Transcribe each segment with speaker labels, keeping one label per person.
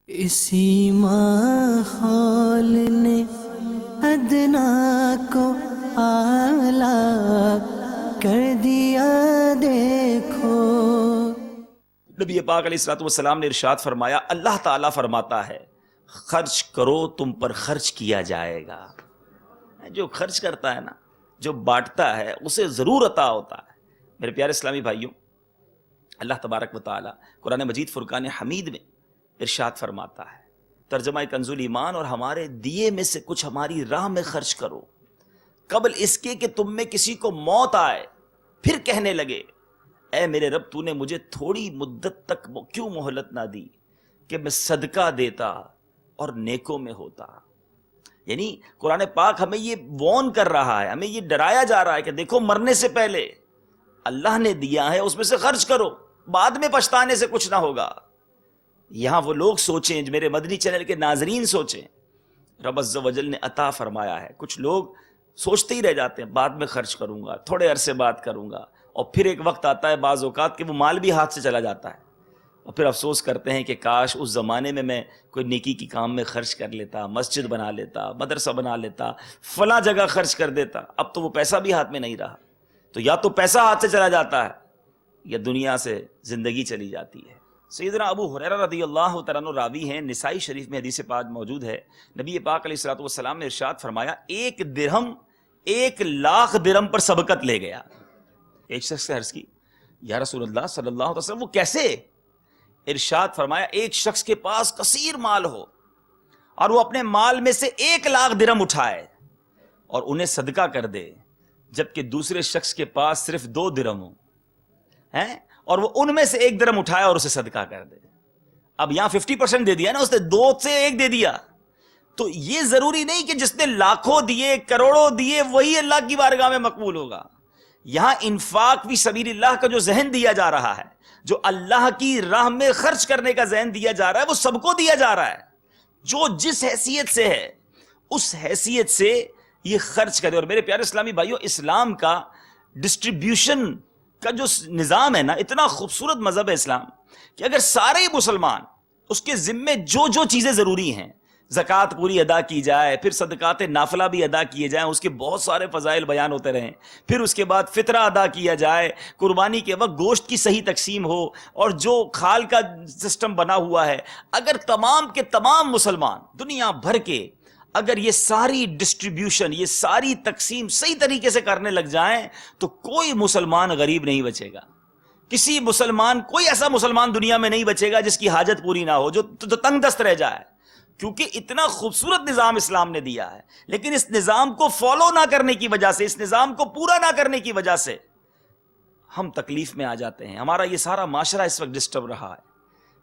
Speaker 1: اسی ماحول نے ادنا کو اعلیٰ کر دیا دیکھو۔
Speaker 2: نبی پاک علیہ الصلوۃ والسلام نے ارشاد فرمایا، اللہ تعالیٰ فرماتا ہے خرچ کرو تم پر خرچ کیا جائے گا۔ جو خرچ کرتا ہے نا، جو بانٹتا ہے، اسے ضرور عطا ہوتا ہے۔ میرے پیارے اسلامی بھائیوں، اللہ تبارک و تعالیٰ قرآن مجید فرقان حمید میں ارشاد فرماتا ہے، ترجمہ کنز ایمان، اور ہمارے دیے میں سے کچھ ہماری راہ میں خرچ کرو قبل اس کے کہ تم میں کسی کو موت آئے، پھر کہنے لگے اے میرے رب تو نے مجھے تھوڑی مدت تک کیوں مہلت نہ دی کہ میں صدقہ دیتا اور نیکوں میں ہوتا۔ یعنی قرآن پاک ہمیں یہ وارن کر رہا ہے، ہمیں یہ ڈرایا جا رہا ہے کہ دیکھو مرنے سے پہلے اللہ نے دیا ہے، اس میں سے خرچ کرو، بعد میں پچھتانے سے کچھ نہ ہوگا۔ یہاں وہ لوگ سوچیں، میرے مدنی چینل کے ناظرین سوچیں، رب عز و جل نے عطا فرمایا ہے، کچھ لوگ سوچتے ہی رہ جاتے ہیں بعد میں خرچ کروں گا، تھوڑے عرصے بعد کروں گا، اور پھر ایک وقت آتا ہے بعض اوقات کہ وہ مال بھی ہاتھ سے چلا جاتا ہے، اور پھر افسوس کرتے ہیں کہ کاش اس زمانے میں کوئی نیکی کی کام میں خرچ کر لیتا، مسجد بنا لیتا، مدرسہ بنا لیتا، فلاں جگہ خرچ کر دیتا۔ اب تو وہ پیسہ بھی ہاتھ میں نہیں رہا، تو یا تو پیسہ ہاتھ سے چلا جاتا ہے یا دنیا سے زندگی چلی جاتی ہے۔ سیدنا ابو ہریرہ رضی اللہ تعالیٰ عنہ راوی ہیں، نسائی شریف میں حدیث پاک موجود ہے، نبی پاک علیہ الصلوۃ والسلام نے ارشاد فرمایا، ایک درہم 1,00,000 درہم پر سبقت لے گیا۔ ایک شخص سے عرض کی، یا رسول اللہ صلی اللہ علیہ وسلم وہ کیسے؟ ارشاد فرمایا، ایک شخص کے پاس کثیر مال ہو اور وہ اپنے مال میں سے 1,00,000 درہم اٹھائے اور انہیں صدقہ کر دے، جبکہ دوسرے شخص کے پاس صرف 2 درہم ہوں اور وہ ان میں سے 1 درہم اٹھایا اور اسے صدقہ کر دے۔ اب یہاں 50% دے دیا نا، اس نے 2 سے 1 دے دیا۔ تو یہ ضروری نہیں کہ جس نے لاکھوں دیے، کروڑوں دیے، وہی اللہ کی بارگاہ میں مقبول ہوگا۔ یہاں انفاق فی سبیل اللہ کا جو ذہن دیا جا رہا ہے، جو اللہ کی راہ میں خرچ کرنے کا ذہن دیا جا رہا ہے، وہ سب کو دیا جا رہا ہے۔ جو جس حیثیت سے ہے اس حیثیت سے یہ خرچ کرے۔ اور میرے پیارے اسلامی بھائیوں، اسلام کا ڈسٹریبیوشن کا جو نظام ہے نا، اتنا خوبصورت مذہب ہے اسلام کہ اگر سارے مسلمان اس کے ذمے جو جو چیزیں ضروری ہیں، زکوٰۃ پوری ادا کی جائے، پھر صدقات نافلہ بھی ادا کیے جائیں، اس کے بہت سارے فضائل بیان ہوتے رہیں، پھر اس کے بعد فطرہ ادا کیا جائے، قربانی کے وقت گوشت کی صحیح تقسیم ہو، اور جو کھال کا سسٹم بنا ہوا ہے، اگر تمام کے تمام مسلمان دنیا بھر کے اگر یہ ساری ڈسٹریبیوشن، یہ ساری تقسیم صحیح طریقے سے کرنے لگ جائیں تو کوئی مسلمان غریب نہیں بچے گا۔ کسی مسلمان، کوئی ایسا مسلمان دنیا میں نہیں بچے گا جس کی حاجت پوری نہ ہو، جو تنگ دست رہ جائے، کیونکہ اتنا خوبصورت نظام اسلام نے دیا ہے۔ لیکن اس نظام کو فالو نہ کرنے کی وجہ سے، اس نظام کو پورا نہ کرنے کی وجہ سے ہم تکلیف میں آ جاتے ہیں۔ ہمارا یہ سارا معاشرہ اس وقت ڈسٹرب رہا ہے،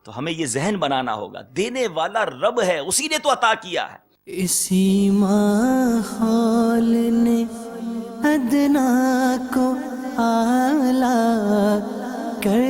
Speaker 2: تو ہمیں یہ ذہن بنانا ہوگا، دینے والا رب ہے، اسی نے تو عطا کیا ہے۔
Speaker 1: اسی ماحول نے ادنا کو اعلیٰ کر